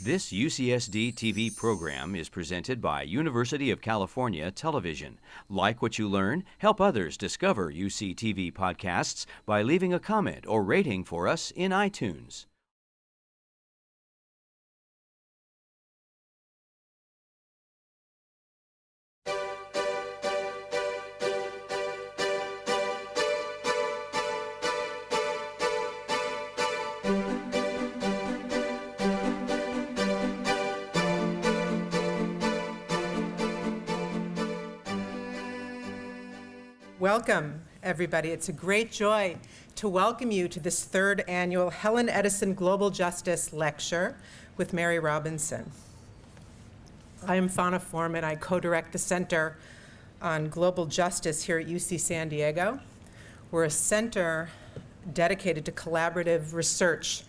This UCSD TV program is presented by University of California Television. Like what you learn? Help others discover UCTV podcasts by leaving a comment or rating for us in iTunes. Welcome, everybody. It's a great joy to welcome you to this third annual Helen Edison Global Justice Lecture with Mary Robinson. I am Fauna Foreman. I co-direct the Center on Global Justice here at UC San Diego. We're a center dedicated to collaborative research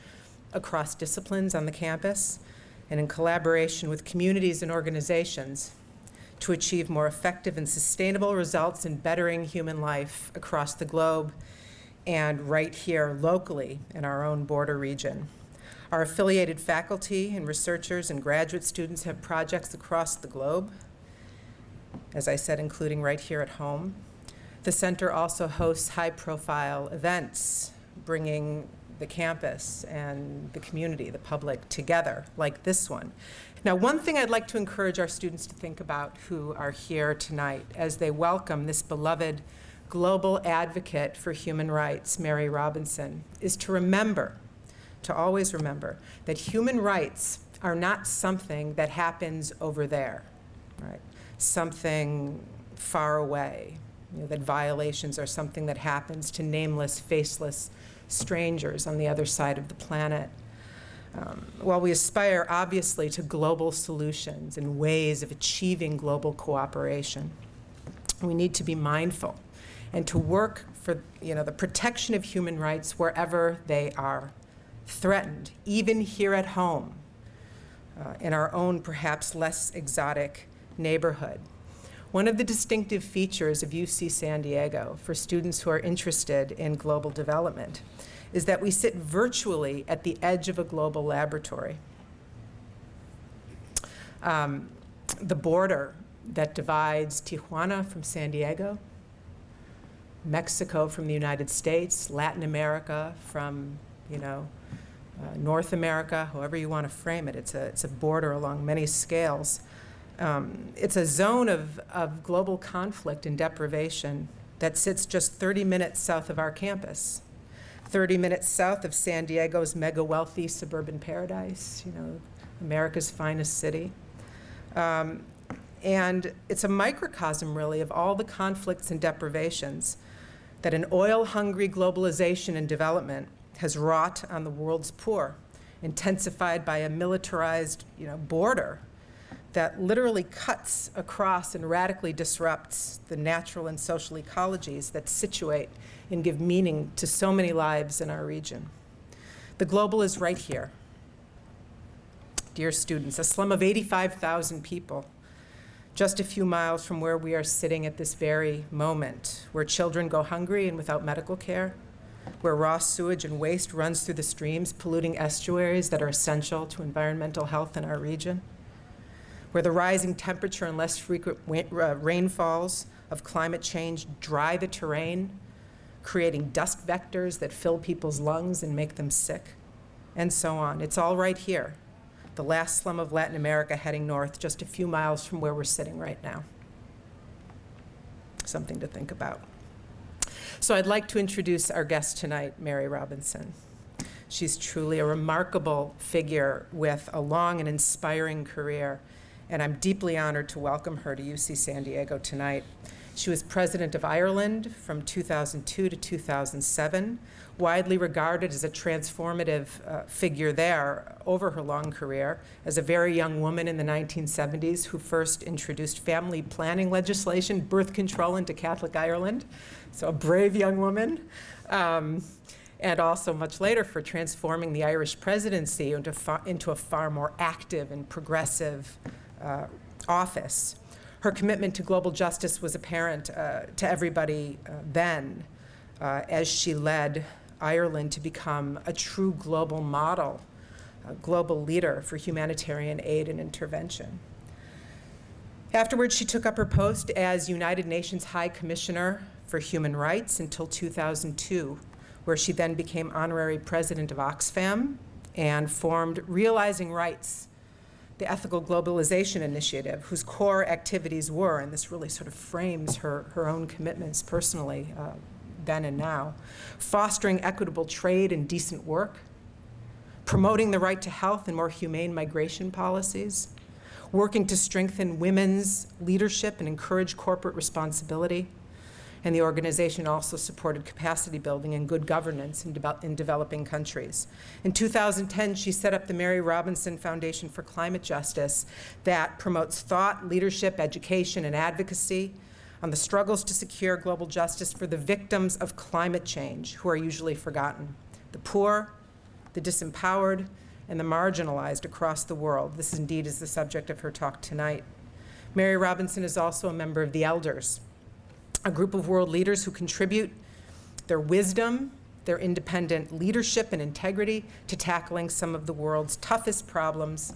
across disciplines on the campus and in collaboration with communities and organizations to achieve more effective and sustainable results in bettering human life across the globe and right here locally in our own border region. Our affiliated faculty and researchers and graduate students have projects across the globe, as I said, including right here at home. The center also hosts high-profile events, bringing the campus and the community, the public, together, like this one. Now, one thing I'd like to encourage our students to think about who are here tonight as they welcome this beloved global advocate for human rights, Mary Robinson, is to always remember that human rights are not something that happens over there, right? Something far away, that violations are something that happens to nameless, faceless strangers on the other side of the planet. While we aspire, obviously, to global solutions and ways of achieving global cooperation, we need to be mindful and to work for the protection of human rights wherever they are threatened, even here at home, in our own perhaps less exotic neighborhood. One of the distinctive features of UC San Diego for students who are interested in global development is that we sit virtually at the edge of a global laboratory. The border that divides Tijuana from San Diego, Mexico from the United States, Latin America from North America, however you want to frame it. It's a border along many scales. It's a zone of global conflict and deprivation that sits just 30 minutes south of our campus, 30 minutes south of San Diego's mega-wealthy suburban paradise, America's finest city. And it's a microcosm, really, of all the conflicts and deprivations that an oil-hungry globalization and development has wrought on the world's poor, intensified by a militarized, border that literally cuts across and radically disrupts the natural and social ecologies that situate and give meaning to so many lives in our region. The global is right here. Dear students, a slum of 85,000 people, just a few miles from where we are sitting at this very moment, where children go hungry and without medical care, where raw sewage and waste runs through the streams, polluting estuaries that are essential to environmental health in our region, where the rising temperature and less frequent rainfalls of climate change dry the terrain, creating dust vectors that fill people's lungs and make them sick, and so on. It's all right here, the last slum of Latin America heading north, just a few miles from where we're sitting right now. Something to think about. So I'd like to introduce our guest tonight, Mary Robinson. She's truly a remarkable figure with a long and inspiring career, and I'm deeply honored to welcome her to UC San Diego tonight. She was president of Ireland from 2002 to 2007, widely regarded as a transformative figure there over her long career as a very young woman in the 1970s who first introduced family planning legislation, birth control into Catholic Ireland. So a brave young woman. And also much later for transforming the Irish presidency into a far more active and progressive office. Her commitment to global justice was apparent to everybody then as she led Ireland to become a true global model a global leader for humanitarian aid and intervention. Afterwards, she took up her post as United Nations High Commissioner for Human Rights until 2002, where she then became honorary president of Oxfam and formed Realizing Rights, the Ethical Globalization Initiative, whose core activities were, and this really sort of frames her own commitments personally then and now, fostering equitable trade and decent work, promoting the right to health and more humane migration policies, working to strengthen women's leadership and encourage corporate responsibility. And the organization also supported capacity building and good governance in developing countries. In 2010, she set up the Mary Robinson Foundation for Climate Justice that promotes thought, leadership, education, and advocacy on the struggles to secure global justice for the victims of climate change, who are usually forgotten, the poor, the disempowered, and the marginalized across the world. This indeed is the subject of her talk tonight. Mary Robinson is also a member of the Elders, a group of world leaders who contribute their wisdom, their independent leadership and integrity to tackling some of the world's toughest problems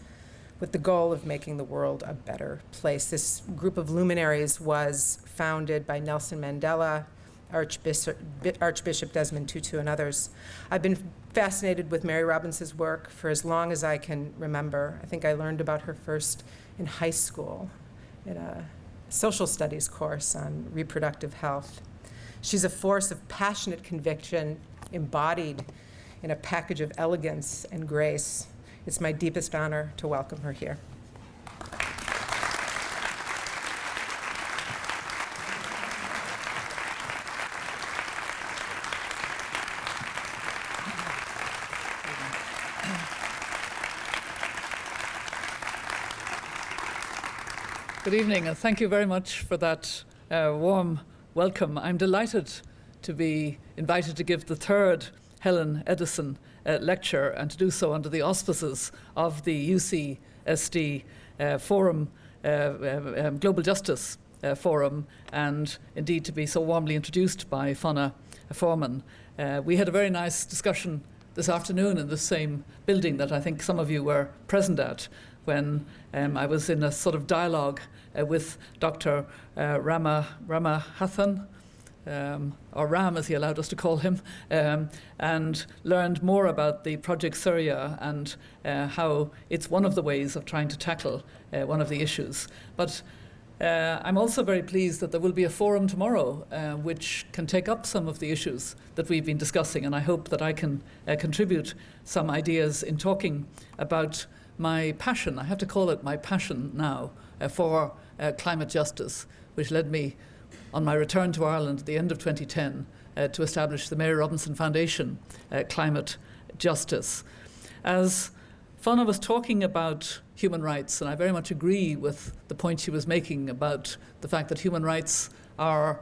with the goal of making the world a better place. This group of luminaries was founded by Nelson Mandela, Archbishop Desmond Tutu, and others. I've been fascinated with Mary Robinson's work for as long as I can remember. I think I learned about her first in high school in a social studies course on reproductive health. She's a force of passionate conviction embodied in a package of elegance and grace. It's my deepest honor to welcome her here. Good evening, and thank you very much for that warm welcome. I'm delighted to be invited to give the third Helen Edison lecture, and to do so under the auspices of the UCSD Forum, Global Justice Forum, and indeed to be so warmly introduced by Fiona Foreman. We had a very nice discussion this afternoon in the same building that I think some of you were present at, when I was in a sort of dialogue with Dr. Ramanathan, or Ram as he allowed us to call him, and learned more about the Project Syria and how it's one of the ways of trying to tackle one of the issues. But I'm also very pleased that there will be a forum tomorrow which can take up some of the issues that we've been discussing, and I hope that I can contribute some ideas in talking about my passion, I have to call it my passion now, for climate justice, which led me on my return to Ireland at the end of 2010 to establish the Mary Robinson Foundation, Climate Justice. As Fiona was talking about human rights, and I very much agree with the point she was making about the fact that human rights are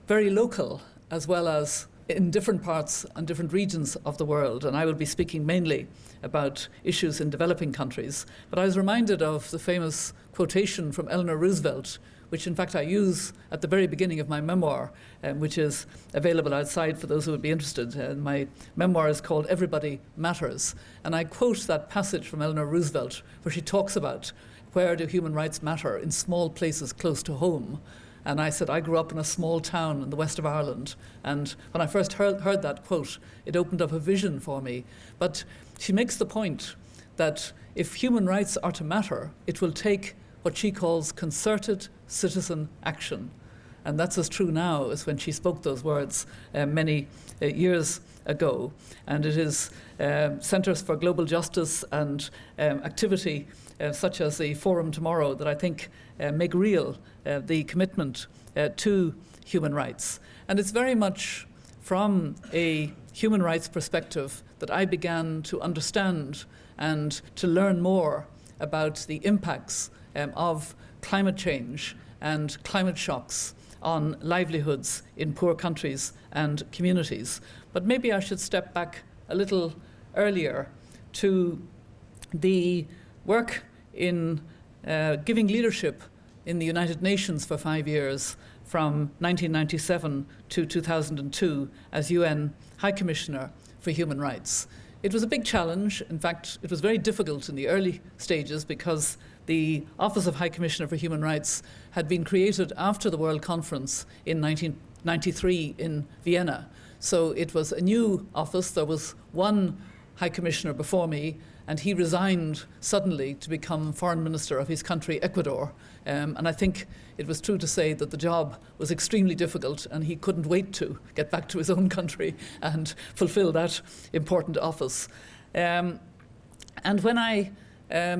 very local as well as in different parts and different regions of the world, and I will be speaking mainly about issues in developing countries. But I was reminded of the famous quotation from Eleanor Roosevelt, which in fact I use at the very beginning of my memoir, which is available outside for those who would be interested. My memoir is called Everybody Matters, and I quote that passage from Eleanor Roosevelt where she talks about where do human rights matter in small places close to home. And I said, I grew up in a small town in the west of Ireland. And when I first heard that quote, it opened up a vision for me. But she makes the point that if human rights are to matter, it will take what she calls concerted citizen action. And that's as true now as when she spoke those words many years ago. And it is Centres for Global Justice and activity such as the forum tomorrow that I think make real the commitment to human rights. And it's very much from a human rights perspective that I began to understand and to learn more about the impacts of climate change and climate shocks on livelihoods in poor countries and communities. But maybe I should step back a little earlier to the work in giving leadership in the United Nations for 5 years, from 1997 to 2002 as UN High Commissioner for Human Rights. it was a big challenge. In fact, it was very difficult in the early stages because the Office of High Commissioner for Human Rights had been created after the World Conference in 1993 in Vienna. So it was a new office. There was one High Commissioner before me, and he resigned suddenly to become Foreign Minister of his country, Ecuador. And I think it was true to say that the job was extremely difficult, and he couldn't wait to get back to his own country and fulfill that important office. And when I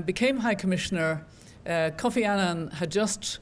became High Commissioner, Kofi Annan had just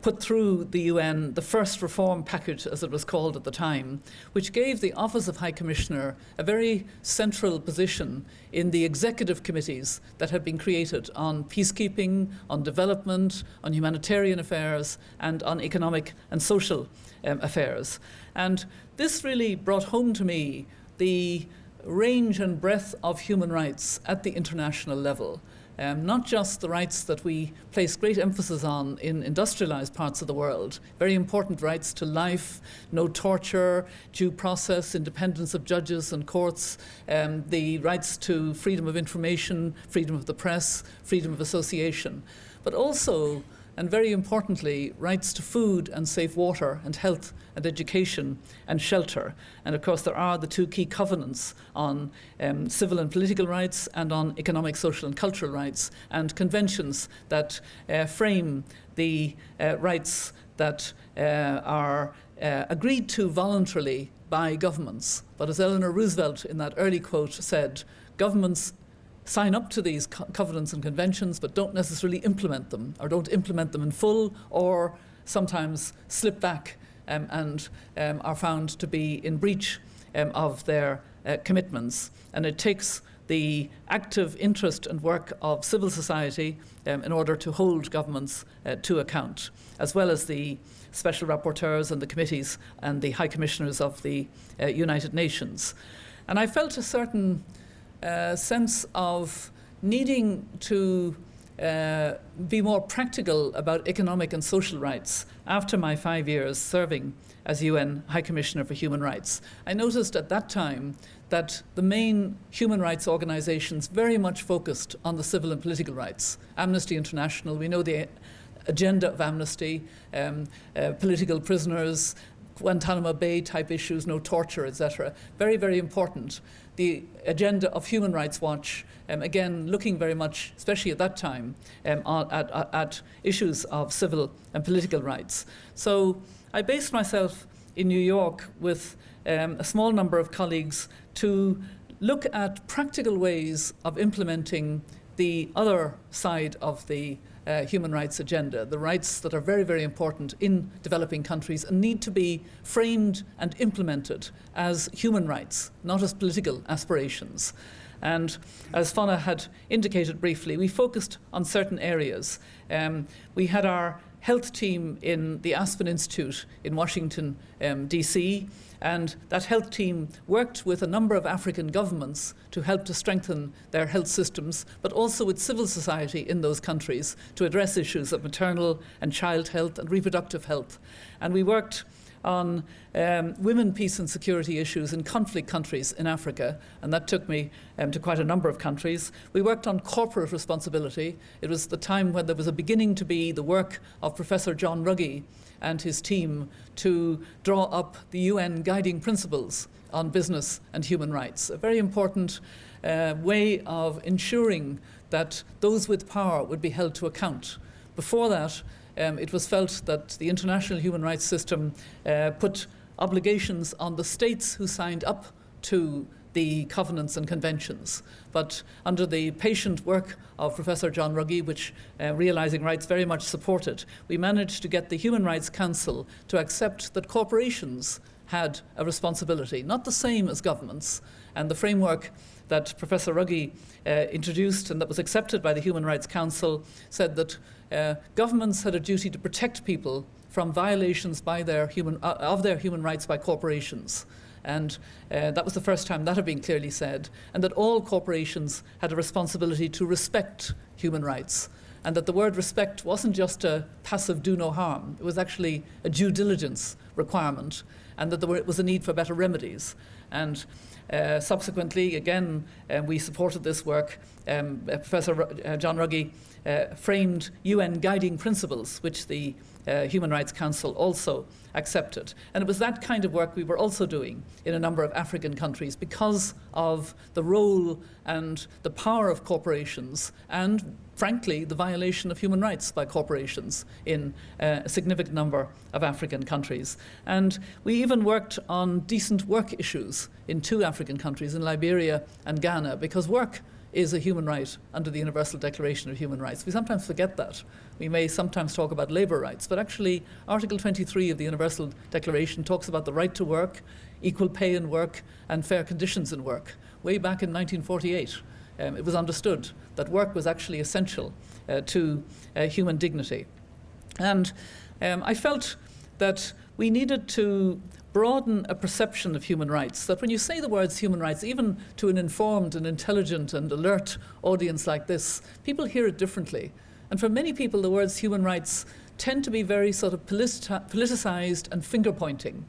put through the UN the first reform package, as it was called at the time, which gave the Office of High Commissioner a very central position in the executive committees that had been created on peacekeeping, on development, on humanitarian affairs, and on economic and social affairs. And this really brought home to me the range and breadth of human rights at the international level. Not just the rights that we place great emphasis on in industrialized parts of the world, very important rights to life, no torture, due process, independence of judges and courts, the rights to freedom of information, freedom of the press, freedom of association, but also, and very importantly, rights to food and safe water and health and education and shelter. And of course, there are the two key covenants on civil and political rights and on economic, social and cultural rights, and conventions that frame the rights that are agreed to voluntarily by governments. But as Eleanor Roosevelt in that early quote said, governments sign up to these covenants and conventions, but don't necessarily implement them, or don't implement them in full, or sometimes slip back and are found to be in breach of their commitments. And it takes the active interest and work of civil society in order to hold governments to account, as well as the special rapporteurs and the committees and the high commissioners of the United Nations. And I felt a certain sense of needing to be more practical about economic and social rights after my 5 years serving as UN High Commissioner for Human Rights. I noticed at that time that the main human rights organizations very much focused on the civil and political rights. Amnesty International, we know the agenda of Amnesty, political prisoners, Guantanamo Bay type issues, no torture, etc. Very, very important. The agenda of Human Rights Watch, again, looking very much, especially at that time, at issues of civil and political rights. So I based myself in New York with a small number of colleagues to look at practical ways of implementing the other side of the human rights agenda, the rights that are very, very important in developing countries and need to be framed and implemented as human rights, not as political aspirations. And as Fonna had indicated briefly, we focused on certain areas. We had our health team in the Aspen Institute in Washington, D.C., and that health team worked with a number of African governments to help to strengthen their health systems, but also with civil society in those countries to address issues of maternal and child health and reproductive health. And we worked on women, peace and security issues in conflict countries in Africa, and that took me to quite a number of countries. We worked on corporate responsibility. It was the time when there was beginning to be the work of Professor John Ruggie and his team to draw up the UN guiding principles on business and human rights, a very important way of ensuring that those with power would be held to account. Before that, it was felt that the international human rights system put obligations on the states who signed up to the covenants and conventions. But under the patient work of Professor John Ruggie, which Realising Rights very much supported, we managed to get the Human Rights Council to accept that corporations had a responsibility, not the same as governments. And the framework that Professor Ruggie introduced and that was accepted by the Human Rights Council said that governments had a duty to protect people from violations by of their human rights by corporations. And that was the first time that had been clearly said, and that all corporations had a responsibility to respect human rights. and that the word respect wasn't just a passive do no harm, it was actually a due diligence requirement, and that there was a need for better remedies. And subsequently, again, we supported this work. Professor John Ruggie framed UN guiding principles, which the Human Rights Council also accepted. And it was that kind of work we were also doing in a number of African countries because of the role and the power of corporations and, frankly, the violation of human rights by corporations in a significant number of African countries. And we even worked on decent work issues in 2 African countries, in Liberia and Ghana, because work is a human right under the Universal Declaration of Human Rights. We sometimes forget that. We may sometimes talk about labour rights, but actually Article 23 of the Universal Declaration talks about the right to work, equal pay in work, and fair conditions in work. Way back in 1948, it was understood that work was actually essential to human dignity. And I felt that we needed to broaden a perception of human rights, that when you say the words human rights, even to an informed and intelligent and alert audience like this, people hear it differently. And for many people, the words human rights tend to be very sort of politicized and finger-pointing.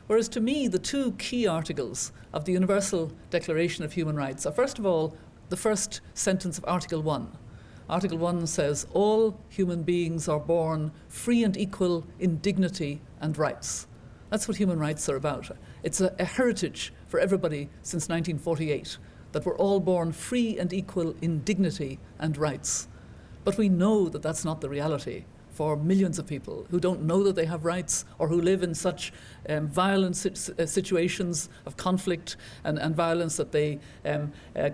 Whereas to me, the 2 key articles of the Universal Declaration of Human Rights are, first of all, the first sentence of Article 1. Article 1 says, all human beings are born free and equal in dignity and rights. That's what human rights are about. It's a heritage for everybody since 1948, that we're all born free and equal in dignity and rights. But we know that that's not the reality for millions of people who don't know that they have rights or who live in such violent situations of conflict and violence that they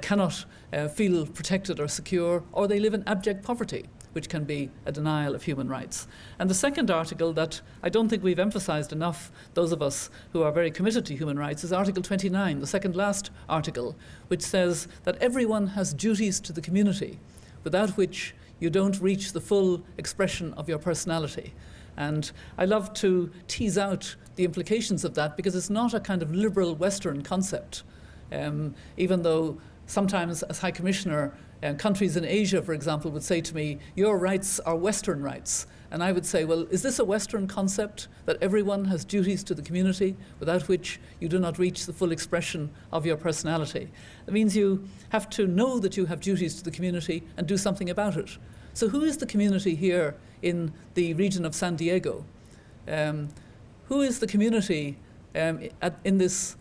cannot feel protected or secure, or they live in abject poverty, which can be a denial of human rights. And the second article that I don't think we've emphasized enough, those of us who are very committed to human rights, is Article 29, the second last article, which says that everyone has duties to the community, without which you don't reach the full expression of your personality. And I love to tease out the implications of that, because it's not a kind of liberal Western concept. Even though sometimes, as High Commissioner, countries in Asia, for example, would say to me, your rights are Western rights. And I would say, well, is this a Western concept, that everyone has duties to the community, without which you do not reach the full expression of your personality? It means you have to know that you have duties to the community and do something about it. So who is the community here in the region of San Diego? Who is the community in this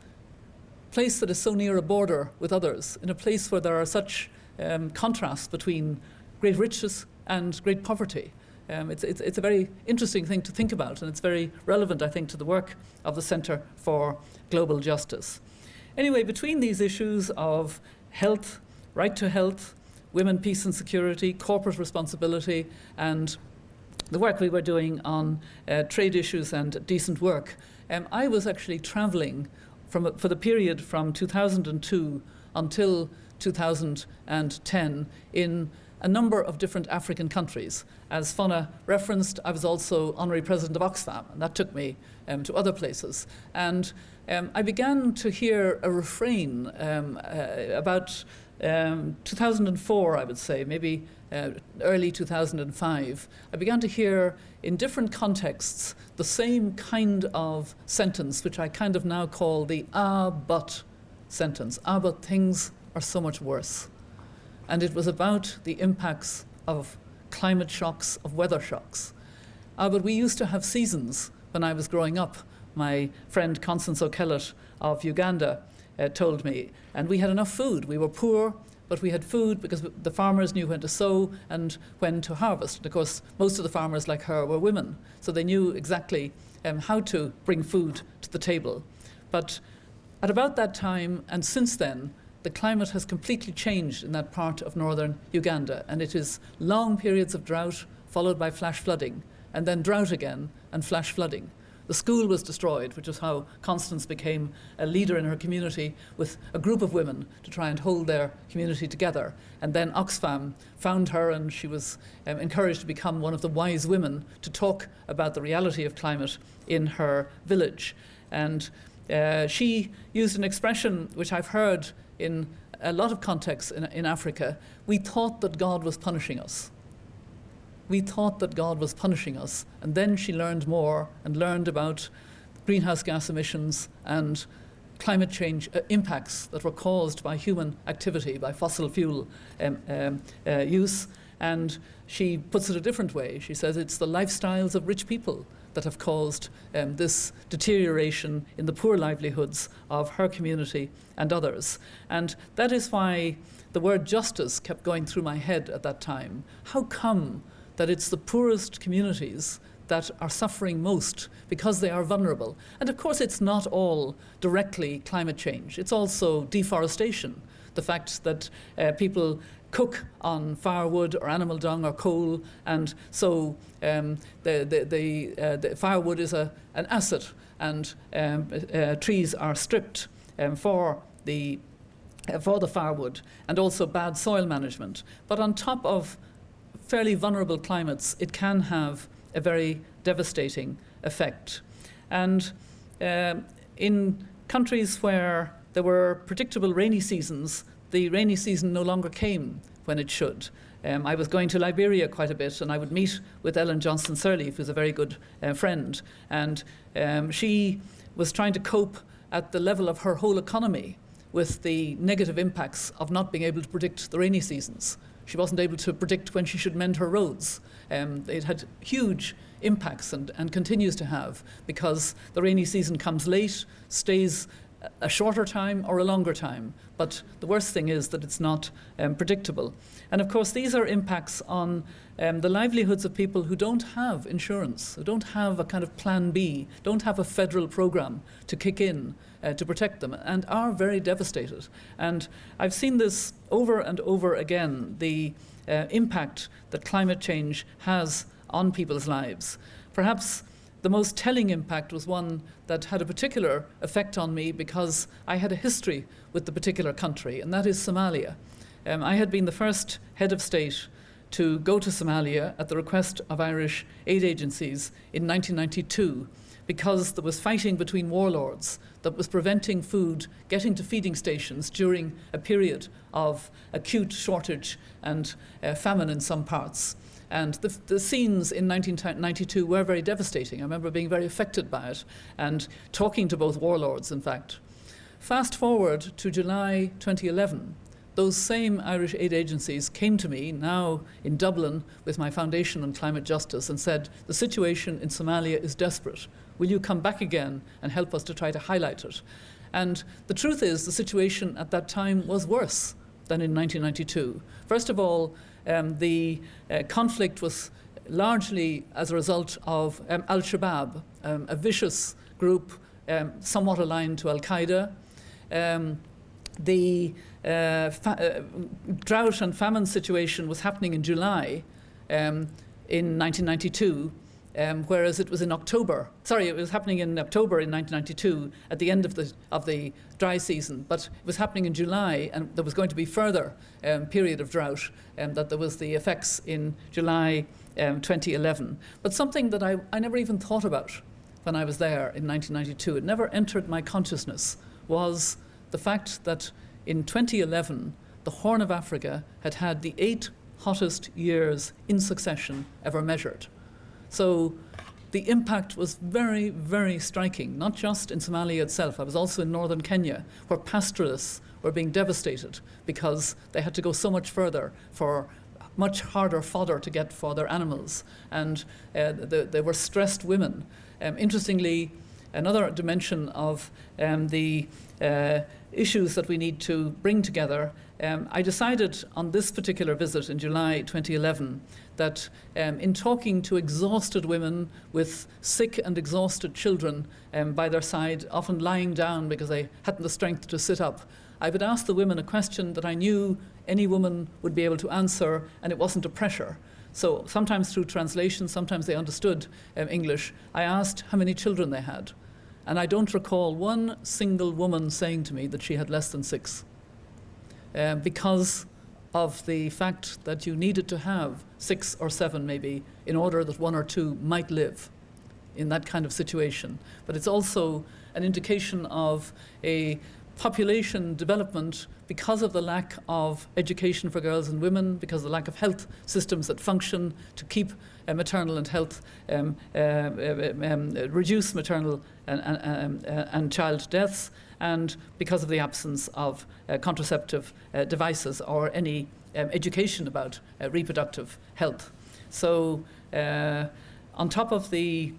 place that is so near a border with others, in a place where there are such contrasts between great riches and great poverty? It's a very interesting thing to think about, and it's very relevant, I think, to the work of the Centre for Global Justice. Anyway, between these issues of health, right to health, women, peace and security, corporate responsibility, and the work we were doing on trade issues and decent work, I was actually travelling for the period from 2002 until 2010 in a number of different African countries. As Fonna referenced, I was also Honorary President of Oxfam, and that took me to other places. And I began to hear a refrain about 2004, I would say, maybe early 2005. I began to hear in different contexts the same kind of sentence, which I kind of now call the but sentence. But things are so much worse. And it was about the impacts of climate shocks, of weather shocks. But we used to have seasons when I was growing up. My friend Constance O'Kellett of Uganda told me, and we had enough food. We were poor, but we had food because the farmers knew when to sow and when to harvest. And of course, most of the farmers, like her, were women, so they knew exactly how to bring food to the table. But at about that time, and since then, the climate has completely changed in that part of northern Uganda, and it is long periods of drought followed by flash flooding, and then drought again and flash flooding. The school was destroyed, which is how Constance became a leader in her community with a group of women to try and hold their community together. And then Oxfam found her, and she was encouraged to become one of the wise women to talk about the reality of climate in her village. And she used an expression which I've heard in a lot of contexts in Africa. We thought that God was punishing us. we thought that God was punishing us. And then she learned more and learned about greenhouse gas emissions and climate change impacts that were caused by human activity, by fossil fuel use. And she puts it a different way. She says it's the lifestyles of rich people that have caused this deterioration in the poor livelihoods of her community and others. And that is why the word justice kept going through my head at that time. How come that it's the poorest communities that are suffering most because they are vulnerable? And of course it's not all directly climate change. It's also deforestation. The fact that people cook on firewood or animal dung or coal, and so the firewood is an asset, and trees are stripped for the firewood, and also bad soil management. But on top of fairly vulnerable climates, it can have a very devastating effect. And in countries where there were predictable rainy seasons, the rainy season no longer came when it should. I was going to Liberia quite a bit, and I would meet with Ellen Johnson Sirleaf, who's a very good friend, and she was trying to cope at the level of her whole economy with the negative impacts of not being able to predict the rainy seasons. She wasn't able to predict when she should mend her roads. It had huge impacts and continues to have, because the rainy season comes late, stays a shorter time or a longer time. But the worst thing is that it's not predictable. And of course, these are impacts on the livelihoods of people who don't have insurance, who don't have a kind of plan B, don't have a federal program to kick in to protect them, and are very devastated. And I've seen this over and over again, the impact that climate change has on people's lives. Perhaps the most telling impact was one that had a particular effect on me because I had a history with the particular country, and that is Somalia. I had been the first head of state to go to Somalia at the request of Irish aid agencies in 1992, because there was fighting between warlords that was preventing food getting to feeding stations during a period of acute shortage and famine in some parts. And the scenes in 1992 were very devastating. I remember being very affected by it and talking to both warlords, in fact. Fast forward to July 2011, those same Irish aid agencies came to me, now in Dublin, with my Foundation on Climate Justice, and said, the situation in Somalia is desperate. Will you come back again and help us to try to highlight it? And the truth is, the situation at that time was worse than in 1992. First of all, the conflict was largely as a result of Al-Shabaab, a vicious group somewhat aligned to Al-Qaeda. The drought and famine situation was happening in July in 1992, whereas it was in October. Sorry, it was happening in October in 1992 at the end of the dry season, but it was happening in July, and there was going to be further period of drought, that there was the effects in July 2011. But something that I never even thought about when I was there in 1992, it never entered my consciousness, was the fact that in 2011, the Horn of Africa had had the 8 hottest years in succession ever measured. So the impact was very, very striking, not just in Somalia itself. I was also in northern Kenya, where pastoralists were being devastated because they had to go so much further for much harder fodder to get for their animals. And they were stressed women. Interestingly, another dimension of the issues that we need to bring together, I decided on this particular visit in July 2011 that in talking to exhausted women with sick and exhausted children by their side, often lying down because they hadn't the strength to sit up, I would ask the women a question that I knew any woman would be able to answer, and it wasn't a pressure. So sometimes through translation, sometimes they understood English. I asked how many children they had. And I don't recall one single woman saying to me that she had less than 6, because of the fact that you needed to have 6 or 7 maybe in order that 1 or 2 might live in that kind of situation. But it's also an indication of a population development, because of the lack of education for girls and women, because of the lack of health systems that function to keep maternal and health, reduce maternal and child deaths, and because of the absence of contraceptive devices or any education about reproductive health. So on top of the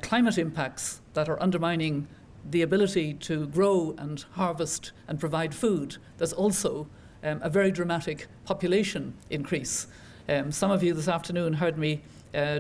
climate impacts that are undermining the ability to grow and harvest and provide food, there's also a very dramatic population increase. Some of you this afternoon heard me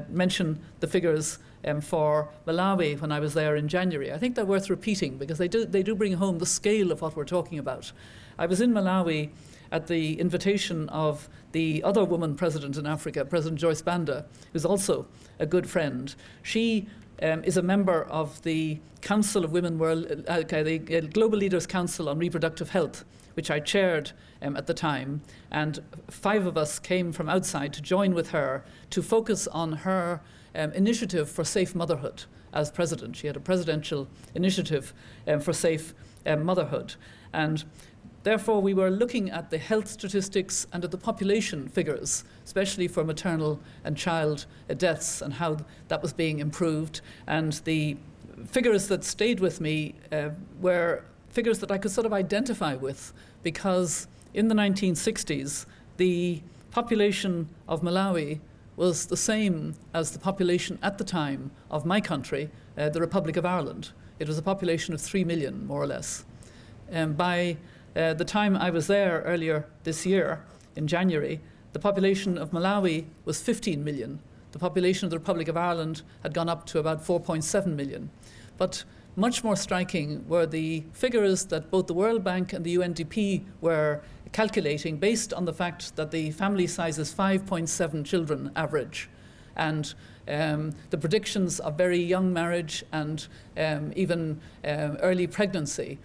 mention the figures for Malawi when I was there in January. I think they're worth repeating because they do bring home the scale of what we're talking about. I was in Malawi at the invitation of the other woman president in Africa, President Joyce Banda, who's also a good friend. She is a member of the Council of Women World, the Global Leaders Council on Reproductive Health, which I chaired at the time, and 5 of us came from outside to join with her to focus on her initiative for safe motherhood as president. She had a presidential initiative for safe motherhood, and therefore we were looking at the health statistics and at the population figures, especially for maternal and child deaths and how that was being improved. And the figures that stayed with me were figures that I could sort of identify with, because in the 1960s, the population of Malawi was the same as the population at the time of my country, the Republic of Ireland. It was a population of 3 million, more or less. By the time I was there earlier this year, in January, the population of Malawi was 15 million. The population of the Republic of Ireland had gone up to about 4.7 million. But much more striking were the figures that both the World Bank and the UNDP were calculating based on the fact that the family size is 5.7 children average. And the predictions of very young marriage and even early pregnancy.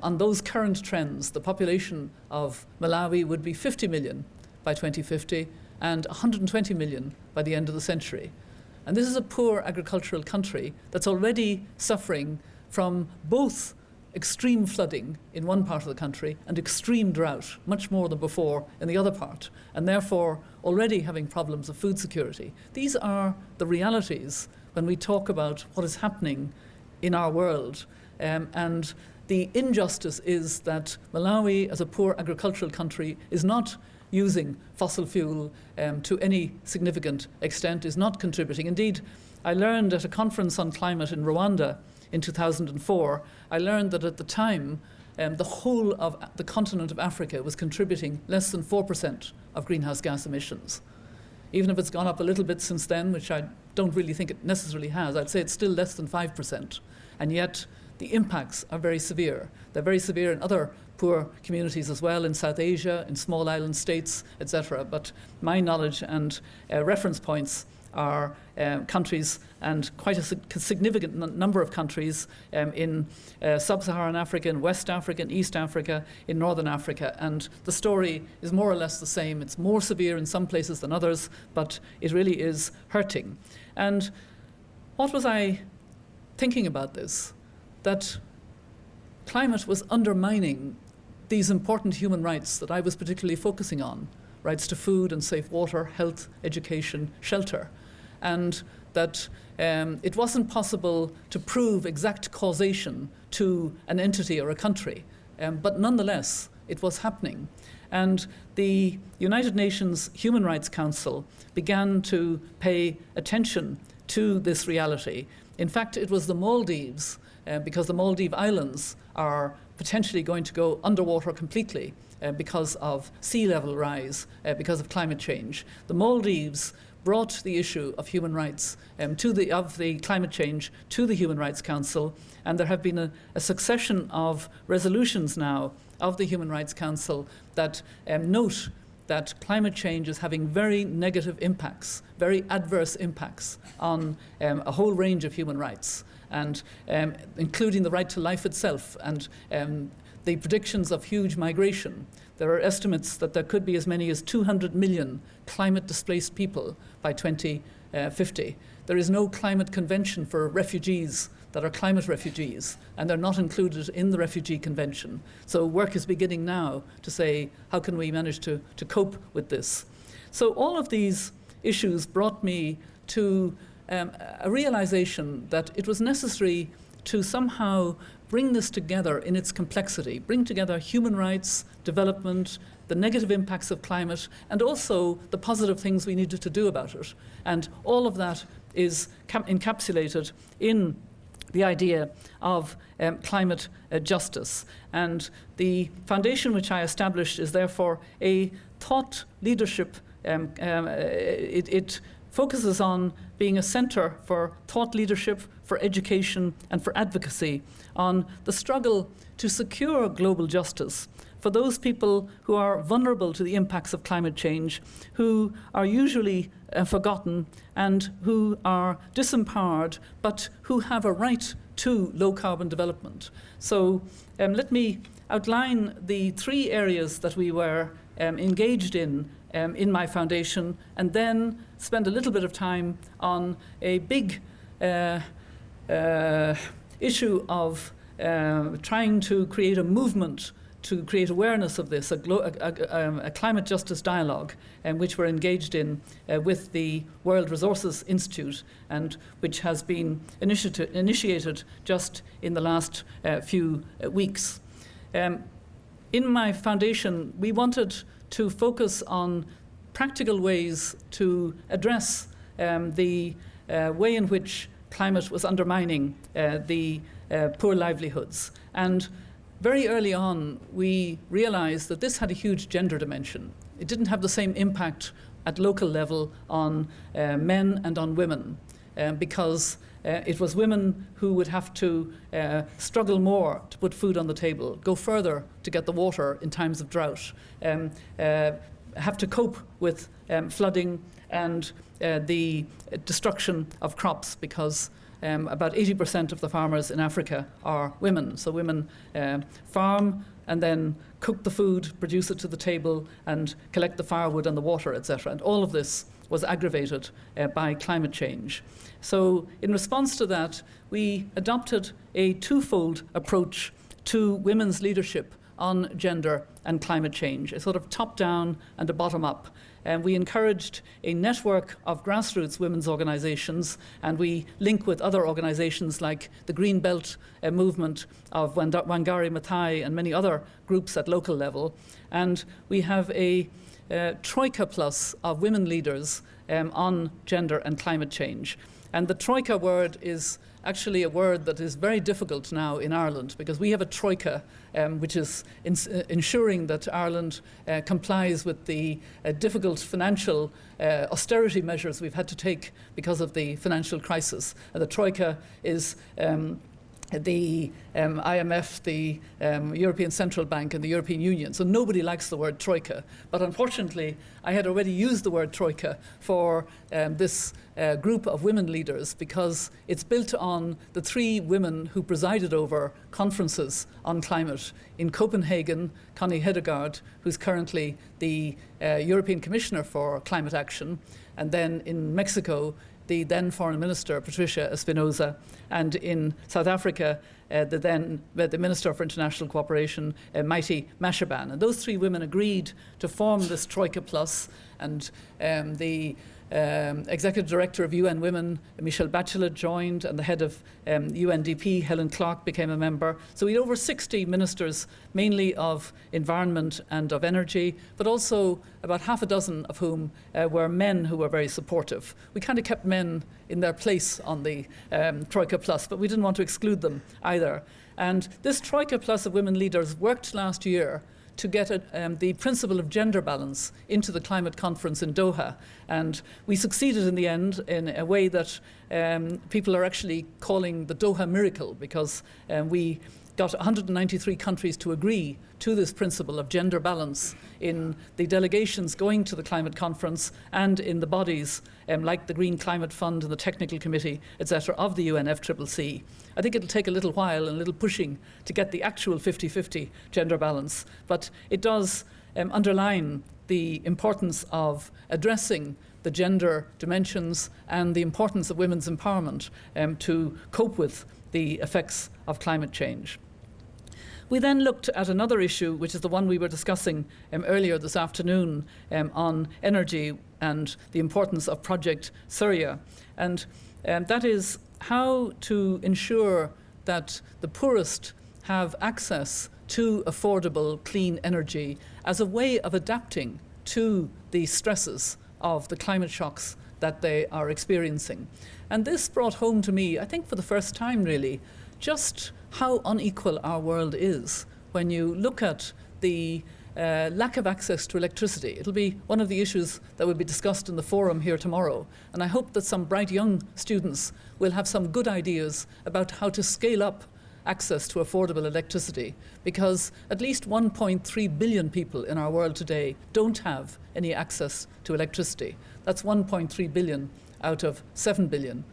On those current trends, the population of Malawi would be 50 million by 2050 and 120 million by the end of the century. And this is a poor agricultural country that's already suffering from both extreme flooding in one part of the country and extreme drought, much more than before in the other part, and therefore already having problems of food security. These are the realities when we talk about what is happening in our world. And the injustice is that Malawi, as a poor agricultural country, is not using fossil fuel to any significant extent, is not contributing. Indeed, I learned at a conference on climate in Rwanda in 2004, I learned that at the time, the whole of the continent of Africa was contributing less than 4% of greenhouse gas emissions. Even if it's gone up a little bit since then, which I don't really think it necessarily has, I'd say it's still less than 5%. And yet, the impacts are very severe. They're very severe in other poor communities as well, in South Asia, in small island states, etc. But my knowledge and reference points are countries, and quite a significant number of countries in sub-Saharan Africa, in West Africa, in East Africa, in Northern Africa. And the story is more or less the same. It's more severe in some places than others, but it really is hurting. And what was I thinking about this? That climate was undermining these important human rights that I was particularly focusing on, rights to food and safe water, health, education, shelter, and that it wasn't possible to prove exact causation to an entity or a country, but nonetheless, it was happening. And the United Nations Human Rights Council began to pay attention to this reality. In fact, it was the Maldives, because the Maldive Islands are potentially going to go underwater completely because of sea level rise, because of climate change. The Maldives brought the issue of human rights of the climate change to the Human Rights Council, and there have been a succession of resolutions now of the Human Rights Council that note that climate change is having very negative impacts, very adverse impacts on a whole range of human rights, and including the right to life itself, and the predictions of huge migration. There are estimates that there could be as many as 200 million climate-displaced people by 2050. There is no climate convention for refugees that are climate refugees, and they're not included in the Refugee Convention. So work is beginning now to say, how can we manage to cope with this? So all of these issues brought me to a realization that it was necessary to somehow bring this together in its complexity, bring together human rights, development, the negative impacts of climate, and also the positive things we needed to do about it. And all of that is encapsulated in the idea of climate justice. And the foundation which I established is therefore a thought leadership. It focuses on being a centre for thought leadership, for education, and for advocacy on the struggle to secure global justice for those people who are vulnerable to the impacts of climate change, who are usually forgotten and who are disempowered, but who have a right to low-carbon development. So let me outline the 3 areas that we were engaged in my foundation, and then spend a little bit of time on a big issue of trying to create a movement to create awareness of this, a climate justice dialogue, which we're engaged in with the World Resources Institute, and which has been initiated just in the last few weeks. In my foundation, we wanted to focus on practical ways to address the way in which climate was undermining the poor livelihoods. And very early on, we realized that this had a huge gender dimension. It didn't have the same impact at local level on men and on women, because it was women who would have to struggle more to put food on the table, go further to get the water in times of drought, have to cope with flooding and the destruction of crops, because about 80% of the farmers in Africa are women. So women farm and then cook the food, produce it to the table, and collect the firewood and the water, etc. And all of this was aggravated by climate change. So in response to that, we adopted a twofold approach to women's leadership on gender and climate change, a sort of top-down and a bottom-up. And we encouraged a network of grassroots women's organizations, and we link with other organizations like the Green Belt movement of Wangari Maathai and many other groups at local level. And we have a troika plus of women leaders on gender and climate change. And the troika word is actually a word that is very difficult now in Ireland, because we have a troika which is ensuring that Ireland complies with the difficult financial austerity measures we've had to take because of the financial crisis. And the troika is the IMF, the European Central Bank, and the European Union. So nobody likes the word troika. But unfortunately, I had already used the word troika for this group of women leaders, because it's built on the 3 women who presided over conferences on climate. In Copenhagen, Connie Hedegaard, who's currently the European Commissioner for Climate Action, and then in Mexico, the then Foreign Minister, Patricia Espinosa, and in South Africa, the Minister for International Cooperation, Maite Mashaban. And those 3 women agreed to form this Troika Plus, and the Executive Director of UN Women, Michelle Bachelet, joined, and the head of UNDP, Helen Clark, became a member. So we had over 60 ministers, mainly of environment and of energy, but also about half a dozen of whom were men who were very supportive. We kind of kept men in their place on the Troika Plus, but we didn't want to exclude them either. And this Troika Plus of women leaders worked last year to get the principle of gender balance into the climate conference in Doha. And we succeeded in the end in a way that people are actually calling the Doha miracle, because we got 193 countries to agree to this principle of gender balance in the delegations going to the climate conference and in the bodies like the Green Climate Fund and the Technical Committee, etc., of the UNFCCC. I think it'll take a little while and a little pushing to get the actual 50-50 gender balance, but it does underline the importance of addressing the gender dimensions and the importance of women's empowerment to cope with the effects of climate change. We then looked at another issue, which is the one we were discussing earlier this afternoon on energy and the importance of Project Surya. And that is how to ensure that the poorest have access to affordable, clean energy as a way of adapting to the stresses of the climate shocks that they are experiencing. And this brought home to me, I think for the first time really, just how unequal our world is when you look at the lack of access to electricity. It'll be one of the issues that will be discussed in the forum here tomorrow. And I hope that some bright young students will have some good ideas about how to scale up access to affordable electricity, because at least 1.3 billion people in our world today don't have any access to electricity. That's 1.3 billion out of 7 billion.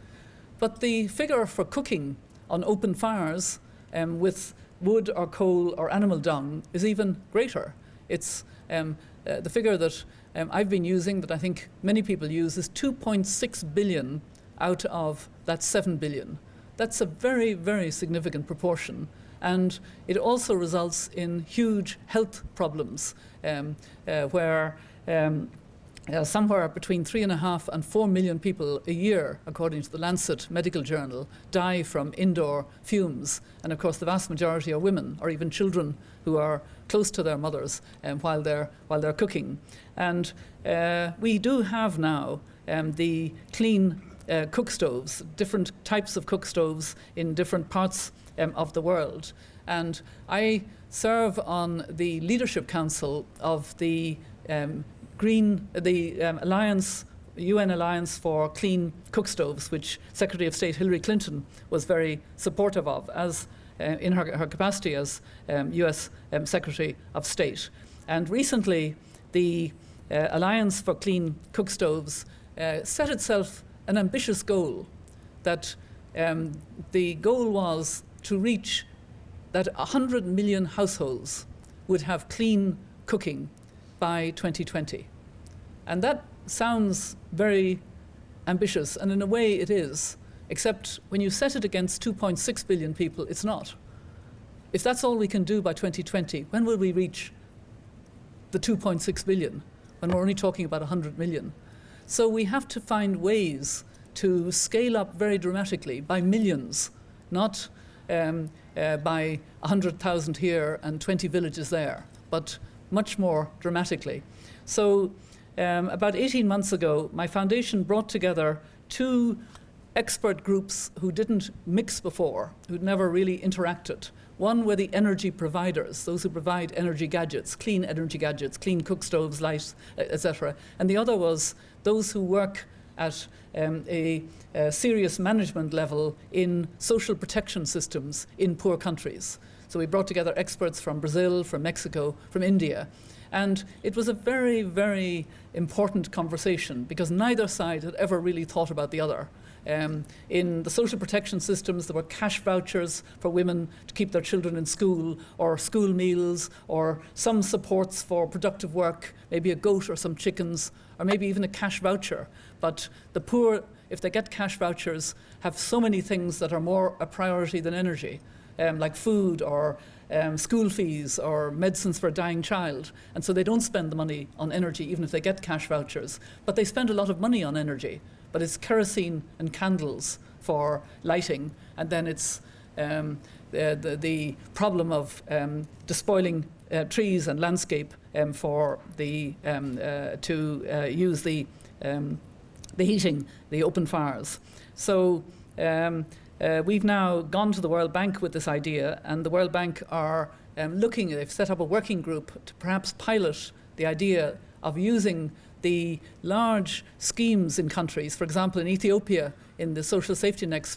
But the figure for cooking on open fires with wood or coal or animal dung is even greater. It's the figure that I've been using, that I think many people use, is 2.6 billion out of that 7 billion. That's a very, very significant proportion. And it also results in huge health problems where somewhere between 3.5 and 4 million people a year, according to the Lancet Medical Journal, die from indoor fumes. And of course, the vast majority are women or even children who are close to their mothers while they're cooking. And we do have now the clean cook stoves, different types of cook stoves in different parts of the world. And I serve on the Leadership Council of the Alliance, UN Alliance for Clean Cook Stoves, which Secretary of State Hillary Clinton was very supportive of as in her capacity as US Secretary of State. And recently, the Alliance for Clean Cook Stoves set itself an ambitious goal, that the goal was to reach that 100 million households would have clean cooking by 2020. And that sounds very ambitious, and in a way it is, except when you set it against 2.6 billion people, it's not. If that's all we can do by 2020, when will we reach the 2.6 billion, when we're only talking about 100 million? So we have to find ways to scale up very dramatically by millions, not by 100,000 here and 20 villages there, but much more dramatically. So about 18 months ago, my foundation brought together two expert groups who didn't mix before, who'd never really interacted. One were the energy providers, those who provide energy gadgets, clean cook stoves, lights, etc. And the other was those who work at a serious management level in social protection systems in poor countries. So we brought together experts from Brazil, from Mexico, from India. And it was a very, very important conversation because neither side had ever really thought about the other. In the social protection systems, there were cash vouchers for women to keep their children in school, or school meals, or some supports for productive work, maybe a goat or some chickens, or maybe even a cash voucher. But the poor, if they get cash vouchers, have so many things that are more a priority than energy, like food or school fees or medicines for a dying child. And so they don't spend the money on energy, even if they get cash vouchers. But they spend a lot of money on energy. But it's kerosene and candles for lighting, and then it's the problem of despoiling trees and landscape for the to use the heating, the open fires. So we've now gone to the World Bank with this idea, and the World Bank are they've set up a working group to perhaps pilot the idea of using the large schemes in countries. For example, in Ethiopia, in the social safety net,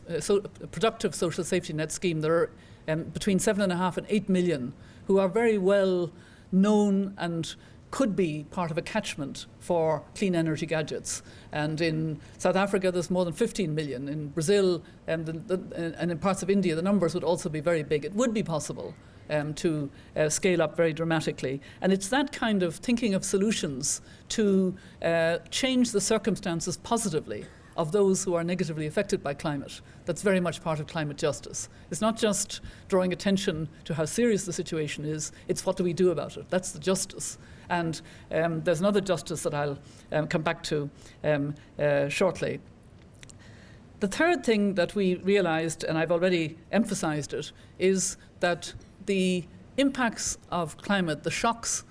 productive social safety net scheme, there are between 7.5 and 8 million who are very well known and could be part of a catchment for clean energy gadgets. And in South Africa, there's more than 15 million. In Brazil and in parts of India, the numbers would also be very big. It would be possible to scale up very dramatically. And it's that kind of thinking of solutions to change the circumstances positively of those who are negatively affected by climate. That's very much part of climate justice. It's not just drawing attention to how serious the situation is, it's what do we do about it. That's the justice. And there's another justice that I'll come back to shortly. The third thing that we realized, and I've already emphasized it, is that the impacts of climate, the shocks,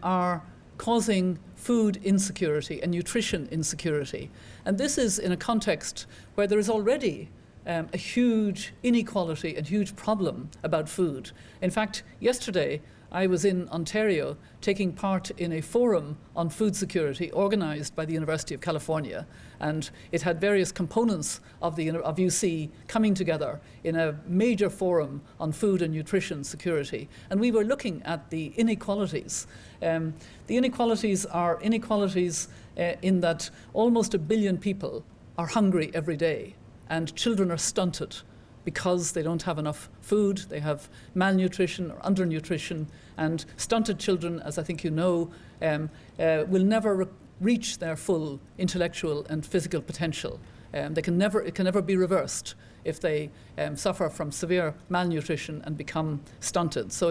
are causing food insecurity and nutrition insecurity. And this is in a context where there is already a huge inequality and huge problem about food. In fact, yesterday I was in Ontario taking part in a forum on food security organised by the University of California, and it had various components of UC coming together in a major forum on food and nutrition security. And we were looking at the inequalities. The inequalities are inequalities in that almost 1 billion people are hungry every day, and children are stunted because they don't have enough food, they have malnutrition or undernutrition, and stunted children, as I think you know, will never reach their full intellectual and physical potential. It can never be reversed if they suffer from severe malnutrition and become stunted. So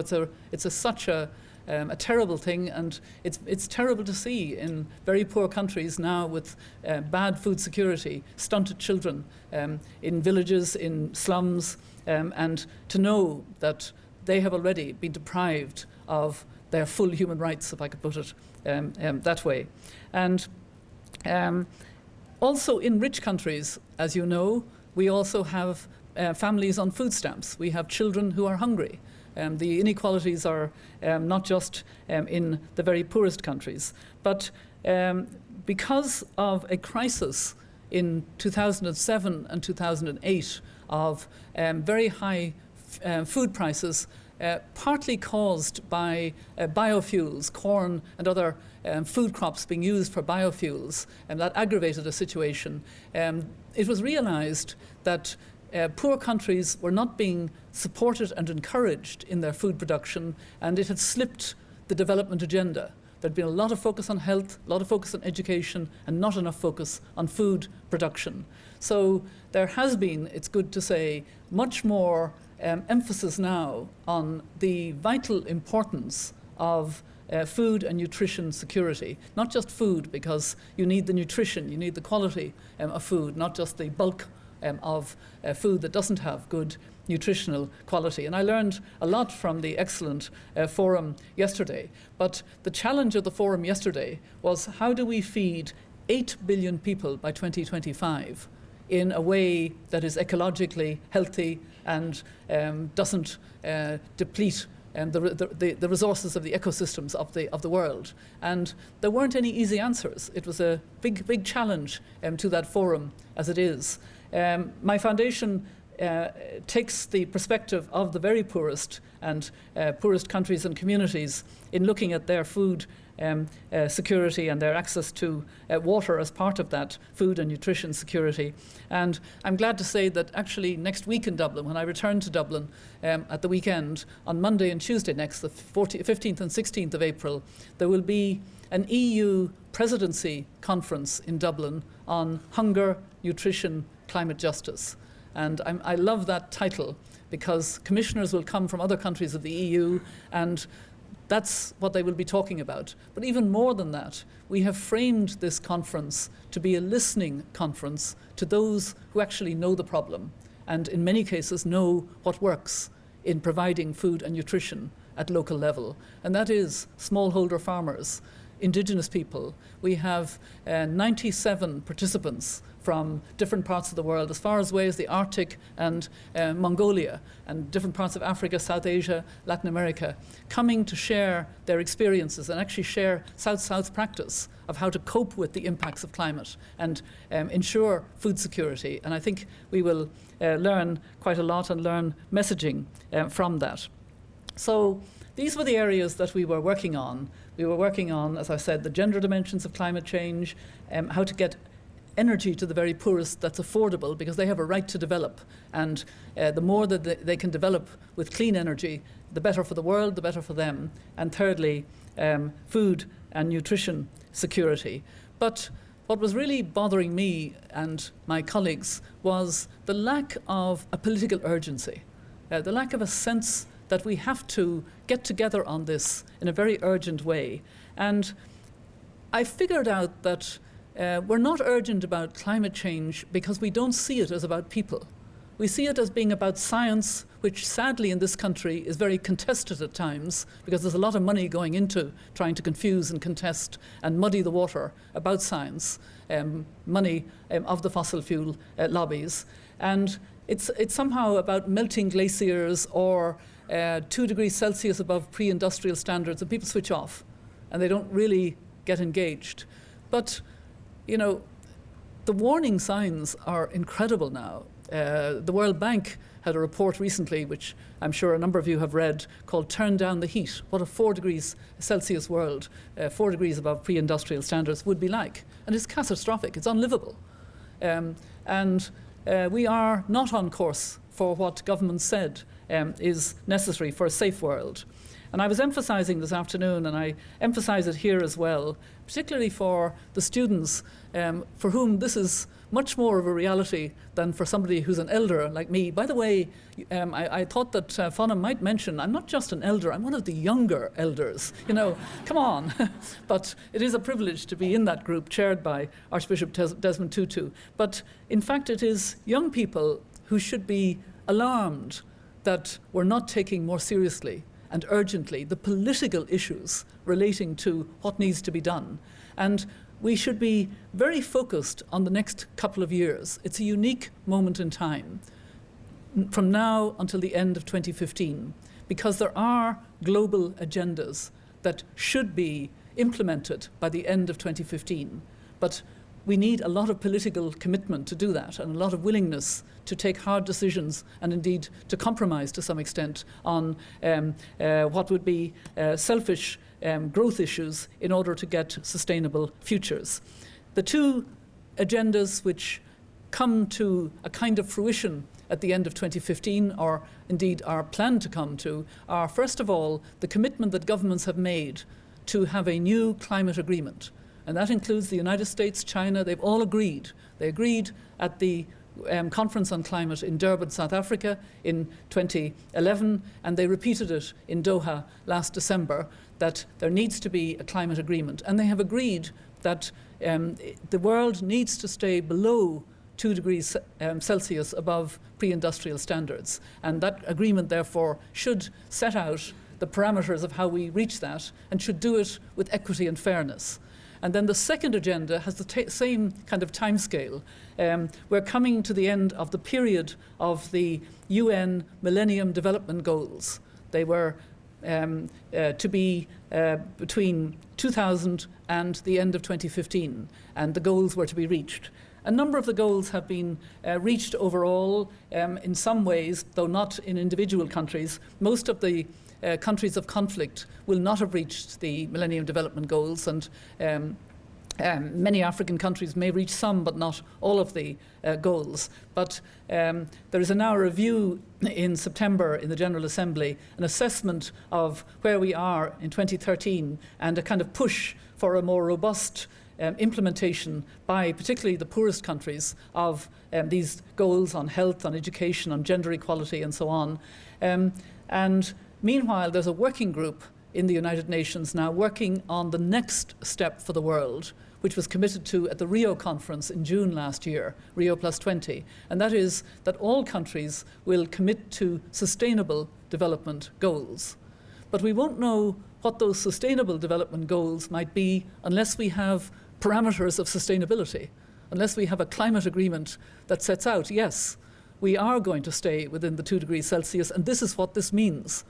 it's such a terrible thing, and it's terrible to see in very poor countries now with bad food security, stunted children in villages, in slums, and to know that they have already been deprived of their full human rights, if I could put it that way. And also in rich countries, as you know, we also have families on food stamps. We have children who are hungry. The inequalities are not just in the very poorest countries, but because of a crisis in 2007 and 2008 of very high food prices, partly caused by biofuels, corn and other food crops being used for biofuels, and that aggravated the situation. It was realized that poor countries were not being supported and encouraged in their food production, and it had slipped the development agenda. There'd been a lot of focus on health, a lot of focus on education, and not enough focus on food production. So there has been, it's good to say, much more emphasis now on the vital importance of food and nutrition security. Not just food, because you need the nutrition, you need the quality of food, not just the bulk of food that doesn't have good nutritional quality. And I learned a lot from the excellent forum yesterday. But the challenge of the forum yesterday was, how do we feed 8 billion people by 2025 in a way that is ecologically healthy and doesn't deplete the resources of the ecosystems of the world? And there weren't any easy answers. It was a big challenge to that forum, as it is. My foundation takes the perspective of the very poorest and poorest countries and communities in looking at their food security and their access to water as part of that food and nutrition security. And I'm glad to say that actually next week in Dublin, when I return to Dublin at the weekend, on Monday and Tuesday next, the 15th and 16th of April, there will be an EU presidency conference in Dublin on hunger, nutrition, climate justice. And I love that title, because commissioners will come from other countries of the EU, and that's what they will be talking about. But even more than that, we have framed this conference to be a listening conference to those who actually know the problem, and in many cases know what works in providing food and nutrition at local level. And that is smallholder farmers, Indigenous people. We have 97 participants from different parts of the world, as far away as the Arctic and Mongolia, and different parts of Africa, South Asia, Latin America, coming to share their experiences and actually share South-South practice of how to cope with the impacts of climate and ensure food security. And I think we will learn quite a lot and learn messaging from that. So these were the areas that we were working on. We were working on, as I said, the gender dimensions of climate change, how to get energy to the very poorest that's affordable, because they have a right to develop. And the more that they can develop with clean energy, the better for the world, the better for them. And thirdly, food and nutrition security. But what was really bothering me and my colleagues was the lack of a political urgency, the lack of a sense that we have to get together on this in a very urgent way. And I figured out that we're not urgent about climate change because we don't see it as about people. We see it as being about science, which sadly in this country is very contested at times because there's a lot of money going into trying to confuse and contest and muddy the water about science, money of the fossil fuel lobbies. And it's somehow about melting glaciers or 2 degrees Celsius above pre-industrial standards, and people switch off and they don't really get engaged. But, you know, the warning signs are incredible now. The World Bank had a report recently, which I'm sure a number of you have read, called Turn Down the Heat, what a 4 degrees Celsius world, 4 degrees above pre-industrial standards would be like. And it's catastrophic, it's unlivable. We are not on course for what government said is necessary for a safe world. And I was emphasising this afternoon, and I emphasise it here as well, particularly for the students for whom this is much more of a reality than for somebody who's an elder like me. By the way, I thought that Fonna might mention, I'm not just an elder, I'm one of the younger elders. You know, come on. But it is a privilege to be in that group chaired by Archbishop Desmond Tutu. But in fact, it is young people who should be alarmed that we're not taking more seriously and urgently the political issues relating to what needs to be done. And we should be very focused on the next couple of years. It's a unique moment in time, from now until the end of 2015, because there are global agendas that should be implemented by the end of 2015. But we need a lot of political commitment to do that, and a lot of willingness to take hard decisions and indeed to compromise to some extent on what would be selfish growth issues in order to get sustainable futures. The two agendas which come to a kind of fruition at the end of 2015, or indeed are planned to come to, are first of all the commitment that governments have made to have a new climate agreement. And that includes the United States, China, they've all agreed. They agreed at the Conference on Climate in Durban, South Africa in 2011, and they repeated it in Doha last December, that there needs to be a climate agreement. And they have agreed that the world needs to stay below 2 degrees Celsius above pre-industrial standards. And that agreement, therefore, should set out the parameters of how we reach that and should do it with equity and fairness. And then the second agenda has the same kind of timescale. We're coming to the end of the period of the UN Millennium Development Goals. They were to be between 2000 and the end of 2015, and the goals were to be reached. A number of the goals have been reached overall in some ways, though not in individual countries. Most of the countries of conflict will not have reached the Millennium Development Goals, and many African countries may reach some, but not all of the goals. But there is now a review in September in the General Assembly, an assessment of where we are in 2013, and a kind of push for a more robust implementation by particularly the poorest countries of these goals on health, on education, on gender equality, and so on. And meanwhile, there's a working group in the United Nations now working on the next step for the world, which was committed to at the Rio conference in June last year, Rio +20. And that is that all countries will commit to sustainable development goals. But we won't know what those sustainable development goals might be unless we have parameters of sustainability, unless we have a climate agreement that sets out, yes, we are going to stay within the 2 degrees Celsius, and this is what this means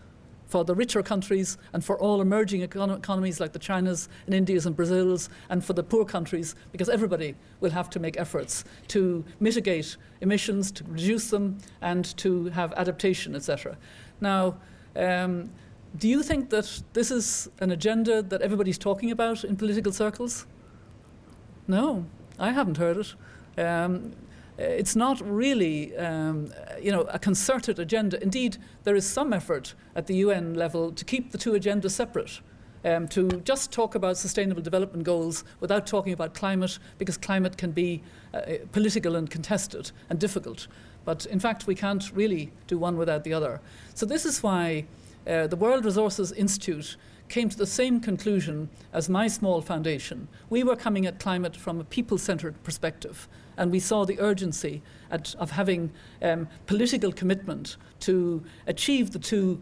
for the richer countries and for all emerging economies like the Chinas and Indias and Brazils, and for the poor countries, because everybody will have to make efforts to mitigate emissions, to reduce them, and to have adaptation, etc. Now, do you think that this is an agenda that everybody's talking about in political circles? No, I haven't heard it. It's not really, a concerted agenda. Indeed, there is some effort at the UN level to keep the two agendas separate. to just talk about sustainable development goals without talking about climate, because climate can be political and contested and difficult. But in fact, we can't really do one without the other. So this is why the World Resources Institute came to the same conclusion as my small foundation. We were coming at climate from a people-centered perspective, and we saw the urgency of having political commitment to achieve the two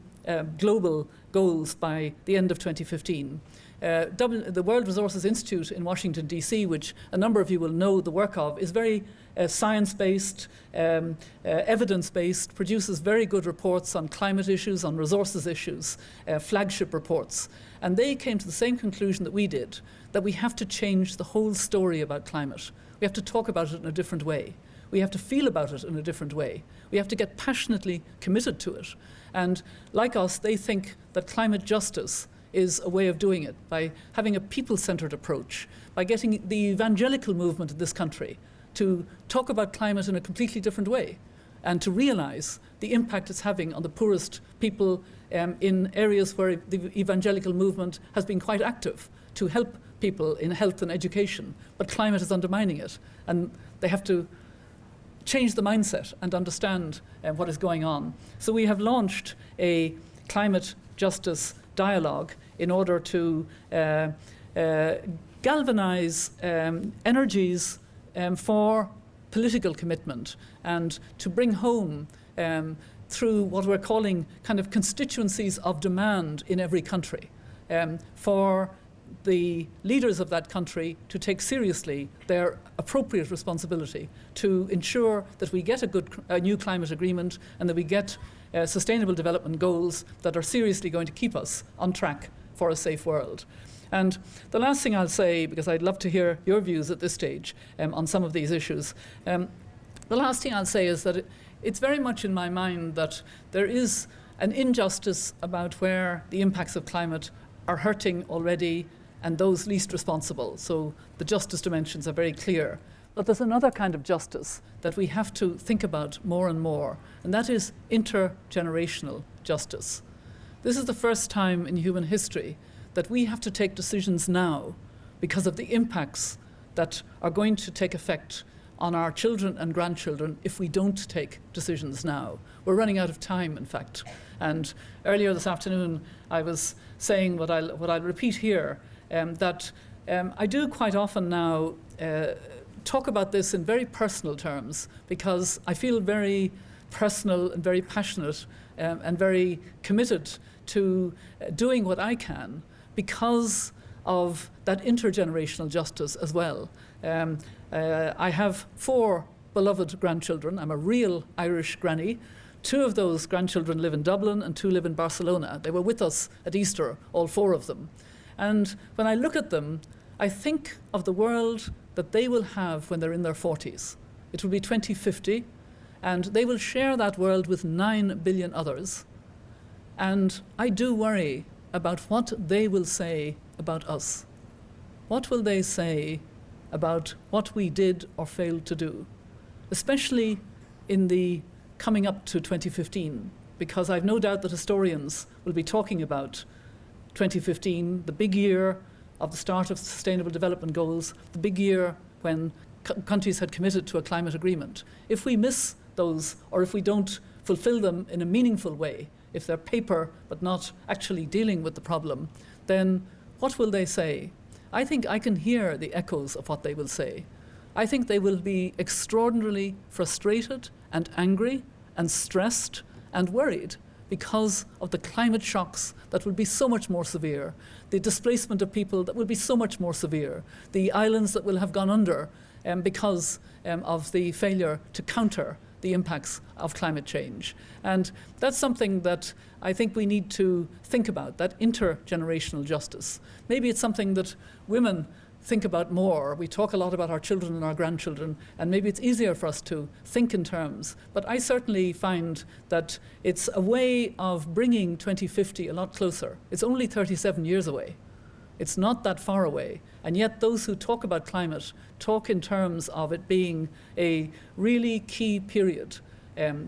global goals by the end of 2015. The World Resources Institute in Washington, D.C., which a number of you will know the work of, is very science-based, evidence-based, produces very good reports on climate issues, on resources issues, flagship reports. And they came to the same conclusion that we did, that we have to change the whole story about climate. We have to talk about it in a different way. We have to feel about it in a different way. We have to get passionately committed to it. And like us, they think that climate justice is a way of doing it, by having a people-centered approach, by getting the evangelical movement in this country to talk about climate in a completely different way, and to realize the impact it's having on the poorest people in areas where the evangelical movement has been quite active to help people in health and education, but climate is undermining it. And they have to change the mindset and understand what is going on. So we have launched a climate justice dialogue in order to galvanize energies for political commitment, and to bring home through what we're calling kind of constituencies of demand in every country, for the leaders of that country to take seriously their appropriate responsibility to ensure that we get a new climate agreement, and that we get sustainable development goals that are seriously going to keep us on track for a safe world. And the last thing I'll say, because I'd love to hear your views at this stage on some of these issues, the last thing I'll say is that it's very much in my mind that there is an injustice about where the impacts of climate are hurting already and those least responsible. So the justice dimensions are very clear. But there's another kind of justice that we have to think about more and more, and that is intergenerational justice. This is the first time in human history that we have to take decisions now because of the impacts that are going to take effect on our children and grandchildren if we don't take decisions now. We're running out of time, in fact. And earlier this afternoon, I was saying what I'll repeat here, that I do quite often now talk about this in very personal terms, because I feel very personal and very passionate and very committed to doing what I can because of that intergenerational justice as well. I have 4 beloved grandchildren. I'm a real Irish granny. 2 of those grandchildren live in Dublin and 2 live in Barcelona. They were with us at Easter, all 4 of them. And when I look at them, I think of the world that they will have when they're in their 40s. It will be 2050, and they will share that world with 9 billion others. And I do worry about what they will say about us. What will they say about what we did or failed to do, especially in the coming up to 2015, because I've no doubt that historians will be talking about 2015, the big year of the start of Sustainable Development Goals, the big year when countries had committed to a climate agreement. If we miss those, or if we don't fulfill them in a meaningful way, if they're paper but not actually dealing with the problem, then what will they say? I think I can hear the echoes of what they will say. I think they will be extraordinarily frustrated and angry and stressed and worried because of the climate shocks that will be so much more severe, the displacement of people that will be so much more severe, the islands that will have gone under because of the failure to counter the impacts of climate change. And that's something that I think we need to think about, that intergenerational justice. Maybe it's something that women think about more. We talk a lot about our children and our grandchildren, and maybe it's easier for us to think in terms. But I certainly find that it's a way of bringing 2050 a lot closer. It's only 37 years away. It's not that far away. And yet those who talk about climate talk in terms of it being a really key period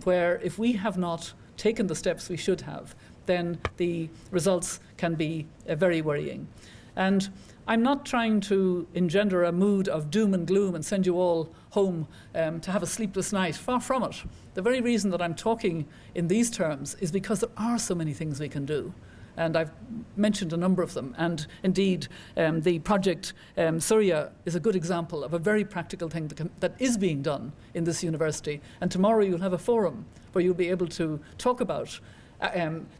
where if we have not taken the steps we should have, then the results can be very worrying. And I'm not trying to engender a mood of doom and gloom and send you all home to have a sleepless night. Far from it. The very reason that I'm talking in these terms is because there are so many things we can do. And I've mentioned a number of them. And indeed, the project Surya is a good example of a very practical thing that is being done in this university. And tomorrow you'll have a forum where you'll be able to talk about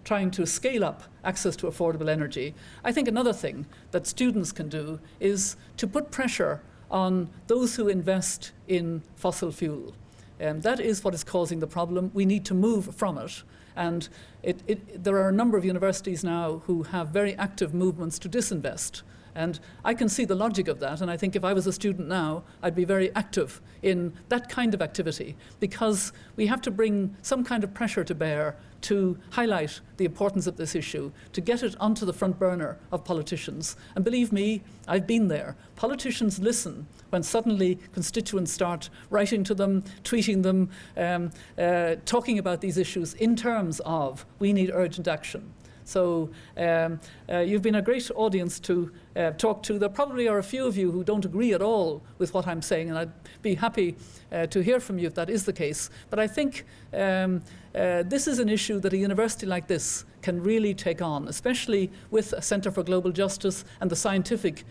trying to scale up access to affordable energy. I think another thing that students can do is to put pressure on those who invest in fossil fuel. That is what is causing the problem. We need to move from it. And there are a number of universities now who have very active movements to disinvest. And I can see the logic of that, and I think if I was a student now, I'd be very active in that kind of activity, because we have to bring some kind of pressure to bear to highlight the importance of this issue, to get it onto the front burner of politicians. And believe me, I've been there. Politicians listen when suddenly constituents start writing to them, tweeting them, talking about these issues in terms of, we need urgent action. So you've been a great audience to talk to. There probably are a few of you who don't agree at all with what I'm saying, and I'd be happy to hear from you if that is the case. But I think this is an issue that a university like this can really take on, especially with a Centre for Global Justice and the scientific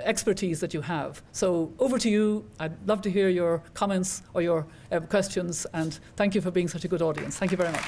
expertise that you have. So over to you. I'd love to hear your comments or your questions, and thank you for being such a good audience. Thank you very much.